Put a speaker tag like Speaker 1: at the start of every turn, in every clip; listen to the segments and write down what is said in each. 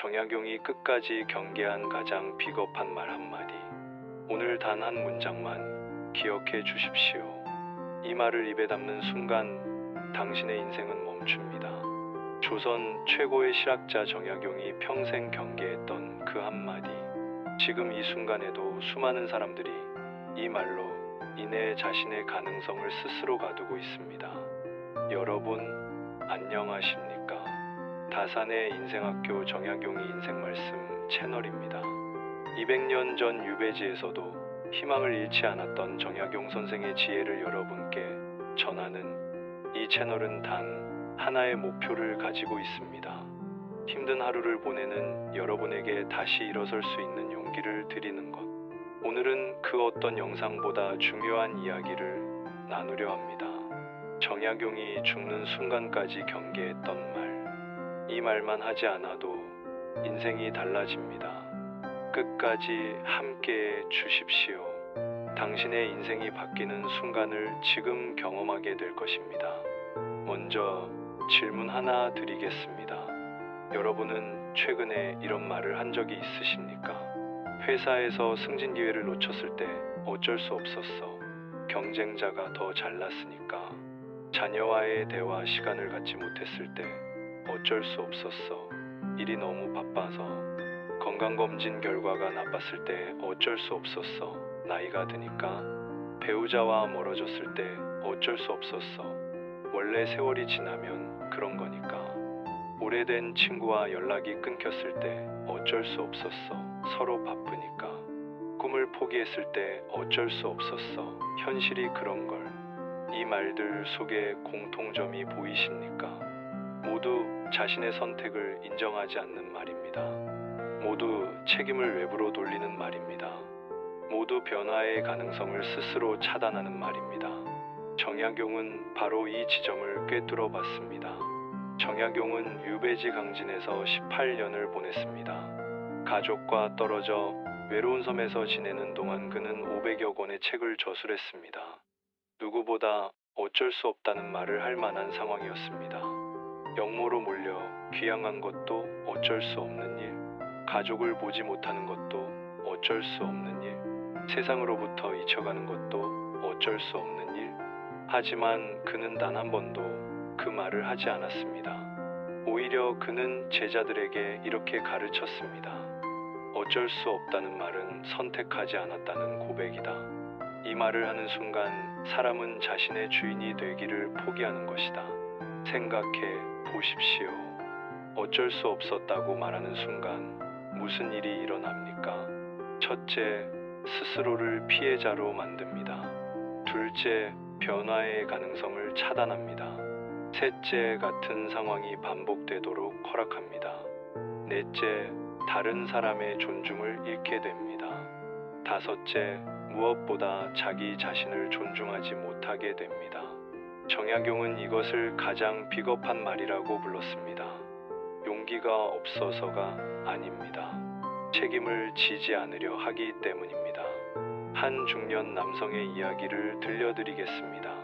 Speaker 1: 정약용이 끝까지 경계한 가장 비겁한 말 한마디. 오늘 단 한 문장만 기억해 주십시오. 이 말을 입에 담는 순간 당신의 인생은 멈춥니다. 조선 최고의 실학자 정약용이 평생 경계했던 그 한마디. 지금 이 순간에도 수많은 사람들이 이 말로 인해 자신의 가능성을 스스로 가두고 있습니다. 여러분, 안녕하십니까? 다산의 인생학교 정약용의 인생말씀 채널입니다. 200년 전 유배지에서도 희망을 잃지 않았던 정약용 선생의 지혜를 여러분께 전하는 이 채널은 단 하나의 목표를 가지고 있습니다. 힘든 하루를 보내는 여러분에게 다시 일어설 수 있는 용기를 드리는 것. 오늘은 그 어떤 영상보다 중요한 이야기를 나누려 합니다. 정약용이 죽는 순간까지 경계했던 말. 이 말만 하지 않아도 인생이 달라집니다. 끝까지 함께해 주십시오. 당신의 인생이 바뀌는 순간을 지금 경험하게 될 것입니다. 먼저 질문 하나 드리겠습니다. 여러분은 최근에 이런 말을 한 적이 있으십니까? 회사에서 승진 기회를 놓쳤을 때 어쩔 수 없었어. 경쟁자가 더 잘났으니까. 자녀와의 대화 시간을 갖지 못했을 때 어쩔 수 없었어. 일이 너무 바빠서. 건강검진 결과가 나빴을 때 어쩔 수 없었어. 나이가 드니까. 배우자와 멀어졌을 때 어쩔 수 없었어. 원래 세월이 지나면 그런 거니까. 오래된 친구와 연락이 끊겼을 때 어쩔 수 없었어. 서로 바쁘니까. 꿈을 포기했을 때 어쩔 수 없었어. 현실이 그런 걸. 이 말들 속에 공통점이 보이십니까? 모두 자신의 선택을 인정하지 않는 말입니다. 모두 책임을 외부로 돌리는 말입니다. 모두 변화의 가능성을 스스로 차단하는 말입니다. 정약용은 바로 이 지점을 꿰뚫어 봤습니다. 정약용은 유배지 강진에서 18년을 보냈습니다. 가족과 떨어져 외로운 섬에서 지내는 동안 그는 500여 권의 책을 저술했습니다. 누구보다 어쩔 수 없다는 말을 할 만한 상황이었습니다. 역모로 몰려 귀향한 것도 어쩔 수 없는 일, 가족을 보지 못하는 것도 어쩔 수 없는 일, 세상으로부터 잊혀가는 것도 어쩔 수 없는 일. 하지만 그는 단 한 번도 그 말을 하지 않았습니다. 오히려 그는 제자들에게 이렇게 가르쳤습니다. 어쩔 수 없다는 말은 선택하지 않았다는 고백이다. 이 말을 하는 순간 사람은 자신의 주인이 되기를 포기하는 것이다. 생각해 보십시오. 어쩔 수 없었다고 말하는 순간 무슨 일이 일어납니까? 첫째, 스스로를 피해자로 만듭니다. 둘째, 변화의 가능성을 차단합니다. 셋째, 같은 상황이 반복되도록 허락합니다. 넷째, 다른 사람의 존중을 잃게 됩니다. 다섯째, 무엇보다 자기 자신을 존중하지 못하게 됩니다. 정약용은 이것을 가장 비겁한 말이라고 불렀습니다. 용기가 없어서가 아닙니다. 책임을 지지 않으려 하기 때문입니다. 한 중년 남성의 이야기를 들려드리겠습니다.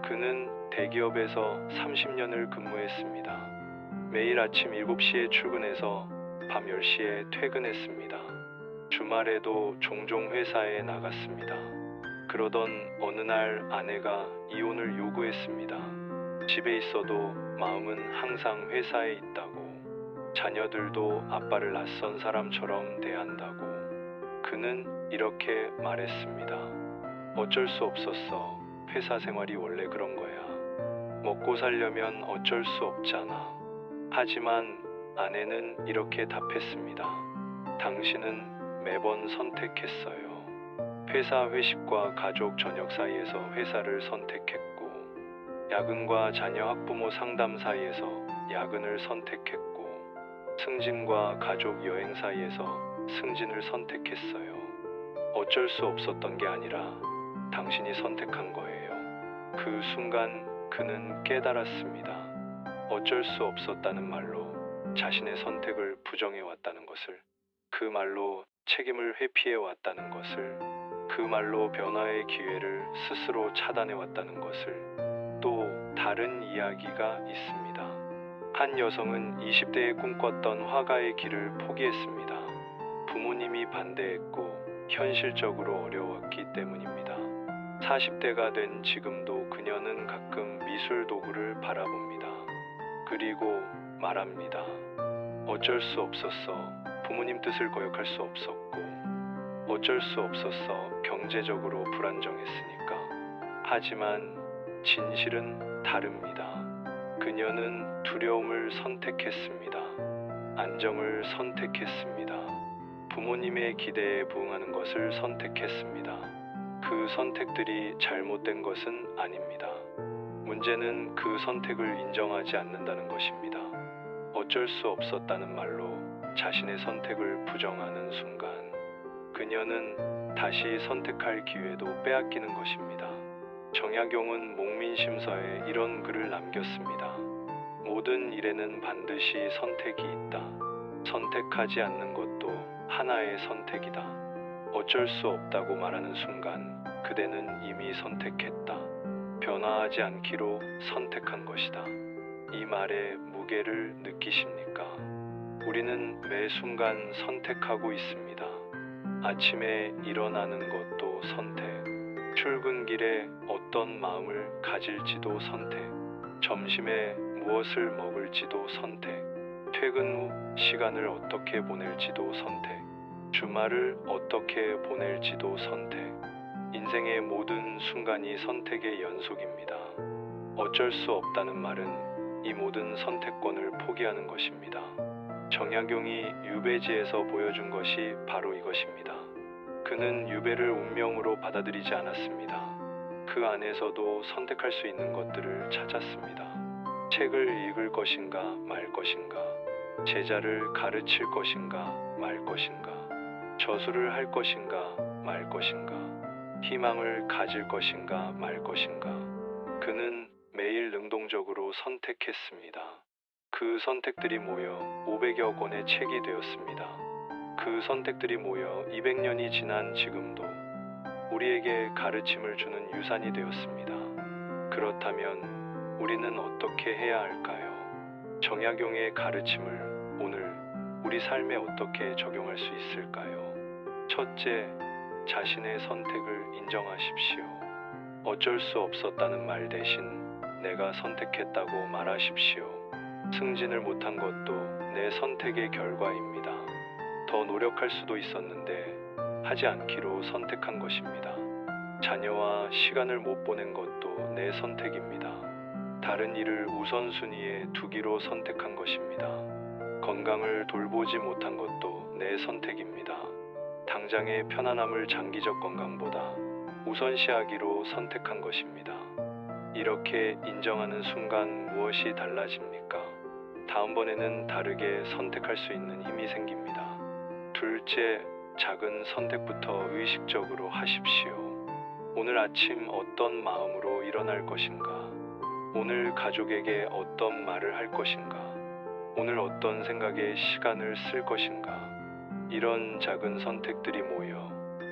Speaker 1: 그는 대기업에서 30년을 근무했습니다. 매일 아침 7시에 출근해서 밤 10시에 퇴근했습니다. 주말에도 종종 회사에 나갔습니다. 그러던 어느 날 아내가 이혼을 요구했습니다. 집에 있어도 마음은 항상 회사에 있다고. 자녀들도 아빠를 낯선 사람처럼 대한다고. 그는 이렇게 말했습니다. 어쩔 수 없었어. 회사 생활이 원래 그런 거야. 먹고 살려면 어쩔 수 없잖아. 하지만 아내는 이렇게 답했습니다. 당신은 매번 선택했어요. 회사 회식과 가족 저녁 사이에서 회사를 선택했고, 야근과 자녀 학부모 상담 사이에서 야근을 선택했고, 승진과 가족 여행 사이에서 승진을 선택했어요. 어쩔 수 없었던 게 아니라 당신이 선택한 거예요. 그 순간 그는 깨달았습니다. 어쩔 수 없었다는 말로 자신의 선택을 부정해왔다는 것을, 그 말로 책임을 회피해왔다는 것을, 그 말로 변화의 기회를 스스로 차단해왔다는 것을. 또 다른 이야기가 있습니다. 한 여성은 20대에 꿈꿨던 화가의 길을 포기했습니다. 부모님이 반대했고 현실적으로 어려웠기 때문입니다. 40대가 된 지금도 그녀는 가끔 미술 도구를 바라봅니다. 그리고 말합니다. 어쩔 수 없었어. 부모님 뜻을 거역할 수 없었고, 어쩔 수 없었어. 경제적으로 불안정했으니까. 하지만 진실은 다릅니다. 그녀는 두려움을 선택했습니다. 안정을 선택했습니다. 부모님의 기대에 부응하는 것을 선택했습니다. 그 선택들이 잘못된 것은 아닙니다. 문제는 그 선택을 인정하지 않는다는 것입니다. 어쩔 수 없었다는 말로 자신의 선택을 부정하는 순간 그녀는 다시 선택할 기회도 빼앗기는 것입니다. 정약용은 목민심서에 이런 글을 남겼습니다. 모든 일에는 반드시 선택이 있다. 선택하지 않는 것도 하나의 선택이다. 어쩔 수 없다고 말하는 순간 그대는 이미 선택했다. 변화하지 않기로 선택한 것이다. 이 말의 무게를 느끼십니까? 우리는 매 순간 선택하고 있습니다. 아침에 일어나는 것도 선택, 출근길에 어떤 마음을 가질지도 선택, 점심에 무엇을 먹을지도 선택, 퇴근 후 시간을 어떻게 보낼지도 선택, 주말을 어떻게 보낼지도 선택. 인생의 모든 순간이 선택의 연속입니다. 어쩔 수 없다는 말은 이 모든 선택권을 포기하는 것입니다. 정약용이 유배지에서 보여준 것이 바로 이것입니다. 그는 유배를 운명으로 받아들이지 않았습니다. 그 안에서도 선택할 수 있는 것들을 찾았습니다. 책을 읽을 것인가 말 것인가, 제자를 가르칠 것인가 말 것인가, 저술을 할 것인가 말 것인가, 희망을 가질 것인가 말 것인가. 그는 매일 능동적으로 선택했습니다. 그 선택들이 모여 500여 권의 책이 되었습니다. 그 선택들이 모여 200년이 지난 지금도 우리에게 가르침을 주는 유산이 되었습니다. 그렇다면 우리는 어떻게 해야 할까요? 정약용의 가르침을 오늘 우리 삶에 어떻게 적용할 수 있을까요? 첫째, 자신의 선택을 인정하십시오. 어쩔 수 없었다는 말 대신 내가 선택했다고 말하십시오. 승진을 못한 것도 내 선택의 결과입니다. 더 노력할 수도 있었는데 하지 않기로 선택한 것입니다. 자녀와 시간을 못 보낸 것도 내 선택입니다. 다른 일을 우선순위에 두기로 선택한 것입니다. 건강을 돌보지 못한 것도 내 선택입니다. 당장의 편안함을 장기적 건강보다 우선시하기로 선택한 것입니다. 이렇게 인정하는 순간 무엇이 달라집니까? 다음번에는 다르게 선택할 수 있는 힘이 생깁니다. 둘째, 작은 선택부터 의식적으로 하십시오. 오늘 아침 어떤 마음으로 일어날 것인가? 오늘 가족에게 어떤 말을 할 것인가? 오늘 어떤 생각에 시간을 쓸 것인가? 이런 작은 선택들이 모여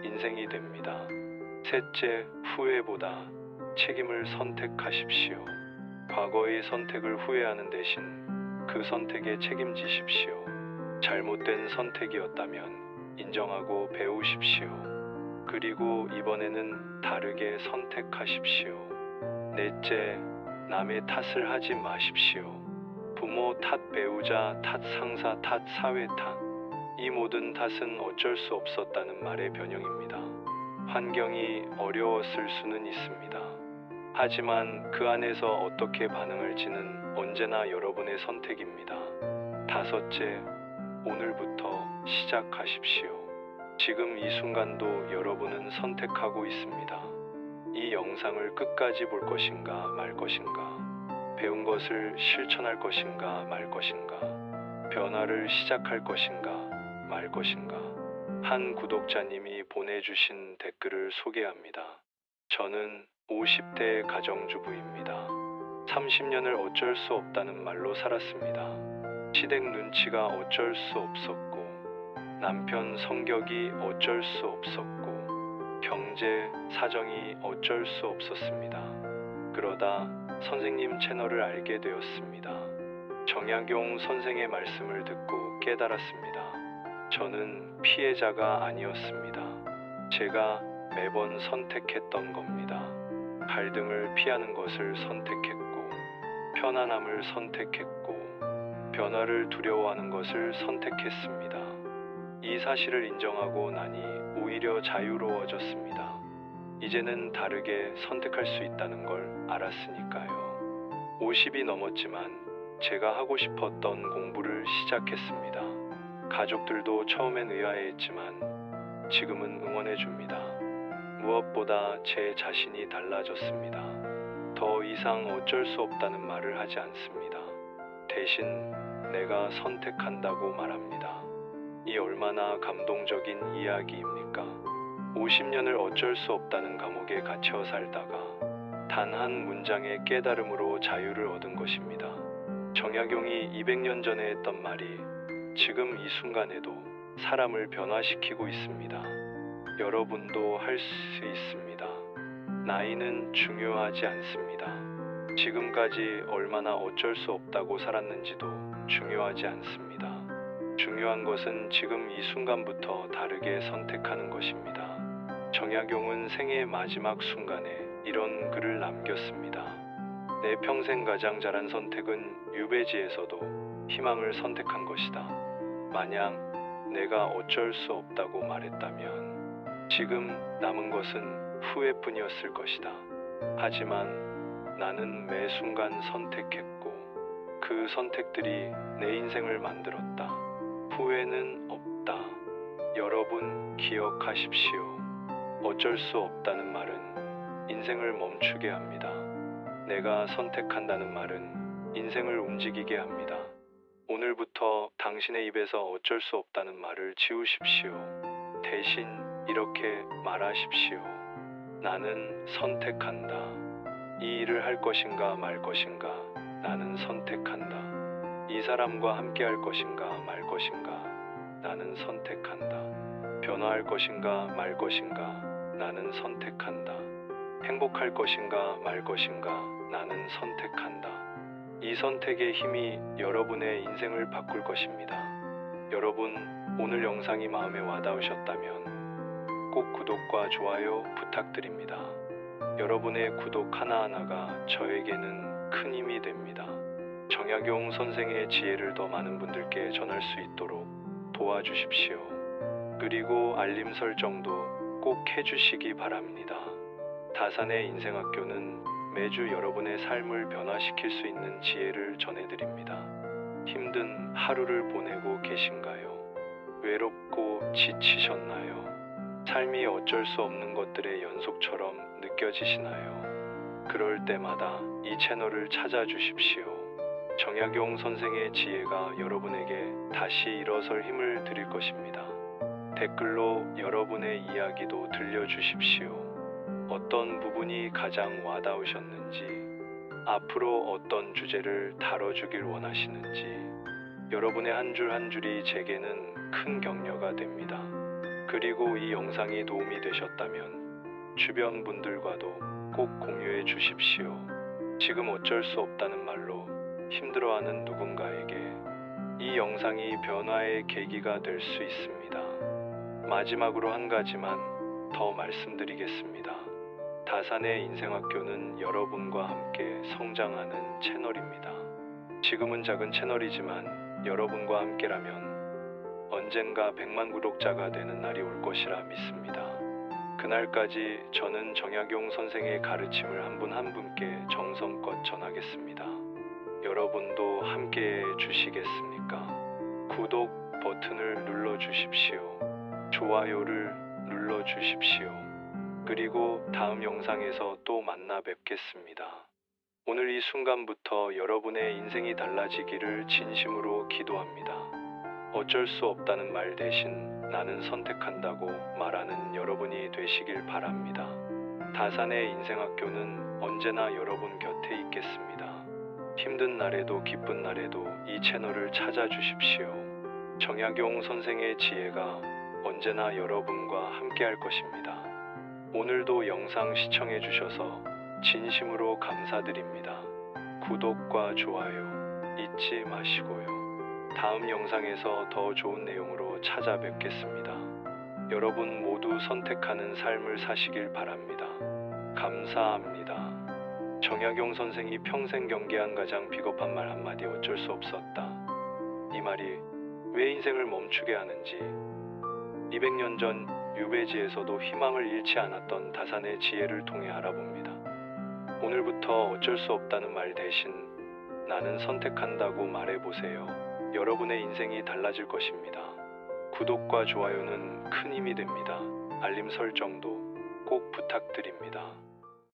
Speaker 1: 인생이 됩니다. 셋째, 후회보다 책임을 선택하십시오. 과거의 선택을 후회하는 대신 그 선택에 책임지십시오. 잘못된 선택이었다면 인정하고 배우십시오. 그리고 이번에는 다르게 선택하십시오. 넷째, 남의 탓을 하지 마십시오. 부모 탓, 배우자 탓, 상사 탓, 사회 탓. 이 모든 탓은 어쩔 수 없었다는 말의 변형입니다. 환경이 어려웠을 수는 있습니다. 하지만 그 안에서 어떻게 반응할지는 언제나 여러분의 선택입니다. 다섯째, 오늘부터 시작하십시오. 지금 이 순간도 여러분은 선택하고 있습니다. 이 영상을 끝까지 볼 것인가 말 것인가, 배운 것을 실천할 것인가 말 것인가, 변화를 시작할 것인가 말 것인가. 한 구독자님이 보내주신 댓글을 소개합니다. 저는 50대 가정주부입니다. 30년을 어쩔 수 없다는 말로 살았습니다. 시댁 눈치가 어쩔 수 없었고, 남편 성격이 어쩔 수 없었고, 경제 사정이 어쩔 수 없었습니다. 그러다 선생님 채널을 알게 되었습니다. 정약용 선생의 말씀을 듣고 깨달았습니다. 저는 피해자가 아니었습니다. 제가 매번 선택했던 겁니다. 갈등을 피하는 것을 선택했고, 편안함을 선택했고, 변화를 두려워하는 것을 선택했습니다. 이 사실을 인정하고 나니 오히려 자유로워졌습니다. 이제는 다르게 선택할 수 있다는 걸 알았으니까요. 50이 넘었지만 제가 하고 싶었던 공부를 시작했습니다. 가족들도 처음엔 의아해했지만 지금은 응원해줍니다. 무엇보다 제 자신이 달라졌습니다. 더 이상 어쩔 수 없다는 말을 하지 않습니다. 대신 내가 선택한다고 말합니다. 이 얼마나 감동적인 이야기입니까? 50년을 어쩔 수 없다는 감옥에 갇혀 살다가 단 한 문장의 깨달음으로 자유를 얻은 것입니다. 정약용이 200년 전에 했던 말이 지금 이 순간에도 사람을 변화시키고 있습니다. 여러분도 할 수 있습니다. 나이는 중요하지 않습니다. 지금까지 얼마나 어쩔 수 없다고 살았는지도 중요하지 않습니다. 중요한 것은 지금 이 순간부터 다르게 선택하는 것입니다. 정약용은 생애의 마지막 순간에 이런 글을 남겼습니다. 내 평생 가장 잘한 선택은 유배지에서도 희망을 선택한 것이다. 만약 내가 어쩔 수 없다고 말했다면 지금 남은 것은 후회뿐이었을 것이다. 하지만 나는 매 순간 선택했고 그 선택들이 내 인생을 만들었다. 후회는 없다. 여러분 기억하십시오. 어쩔 수 없다는 말은 인생을 멈추게 합니다. 내가 선택한다는 말은 인생을 움직이게 합니다. 오늘부터 당신의 입에서 어쩔 수 없다는 말을 지우십시오. 대신 이렇게 말하십시오. 나는 선택한다. 이 일을 할 것인가 말 것인가 나는 선택한다. 이 사람과 함께 할 것인가 말 것인가 나는 선택한다. 변화할 것인가 말 것인가 나는 선택한다. 행복할 것인가 말 것인가 나는 선택한다. 이 선택의 힘이 여러분의 인생을 바꿀 것입니다. 여러분, 오늘 영상이 마음에 와닿으셨다면 꼭 구독과 좋아요 부탁드립니다. 여러분의 구독 하나하나가 저에게는 큰 힘이 됩니다. 정약용 선생의 지혜를 더 많은 분들께 전할 수 있도록 도와주십시오. 그리고 알림 설정도 꼭 해주시기 바랍니다. 다산의 인생학교는 매주 여러분의 삶을 변화시킬 수 있는 지혜를 전해드립니다. 힘든 하루를 보내고 계신가요? 외롭고 지치셨나요? 삶이 어쩔 수 없는 것들의 연속처럼 느껴지시나요? 그럴 때마다 이 채널을 찾아주십시오. 정약용 선생의 지혜가 여러분에게 다시 일어설 힘을 드릴 것입니다. 댓글로 여러분의 이야기도 들려주십시오. 어떤 부분이 가장 와닿으셨는지, 앞으로 어떤 주제를 다뤄주길 원하시는지, 여러분의 한 줄 한 줄이 제게는 큰 격려가 됩니다. 그리고 이 영상이 도움이 되셨다면 주변 분들과도 꼭 공유해 주십시오. 지금 어쩔 수 없다는 말로 힘들어하는 누군가에게 이 영상이 변화의 계기가 될 수 있습니다. 마지막으로 한 가지만 더 말씀드리겠습니다. 다산의 인생학교는 여러분과 함께 성장하는 채널입니다. 지금은 작은 채널이지만 여러분과 함께라면 언젠가 100만 구독자가 되는 날이 올 것이라 믿습니다. 그날까지 저는 정약용 선생의 가르침을 한 분 한 분께 정성껏 전하겠습니다. 여러분도 함께해 주시겠습니까? 구독 버튼을 눌러주십시오. 좋아요를 눌러주십시오. 그리고 다음 영상에서 또 만나 뵙겠습니다. 오늘 이 순간부터 여러분의 인생이 달라지기를 진심으로 기도합니다. 어쩔 수 없다는 말 대신 나는 선택한다고 말하는 여러분이 되시길 바랍니다. 다산의 인생학교는 언제나 여러분 곁에 있겠습니다. 힘든 날에도 기쁜 날에도 이 채널을 찾아주십시오. 정약용 선생의 지혜가 언제나 여러분과 함께 할 것입니다. 오늘도 영상 시청해 주셔서 진심으로 감사드립니다. 구독과 좋아요 잊지 마시고요. 다음 영상에서 더 좋은 내용으로 찾아뵙겠습니다. 여러분 모두 선택하는 삶을 사시길 바랍니다. 감사합니다. 정약용 선생이 평생 경계한 가장 비겁한 말 한마디 어쩔 수 없었다. 이 말이 왜 인생을 멈추게 하는지 200년 전 유배지에서도 희망을 잃지 않았던 다산의 지혜를 통해 알아봅니다. 오늘부터 어쩔 수 없다는 말 대신 나는 선택한다고 말해보세요. 여러분의 인생이 달라질 것입니다. 구독과 좋아요는 큰 힘이 됩니다. 알림 설정도 꼭 부탁드립니다.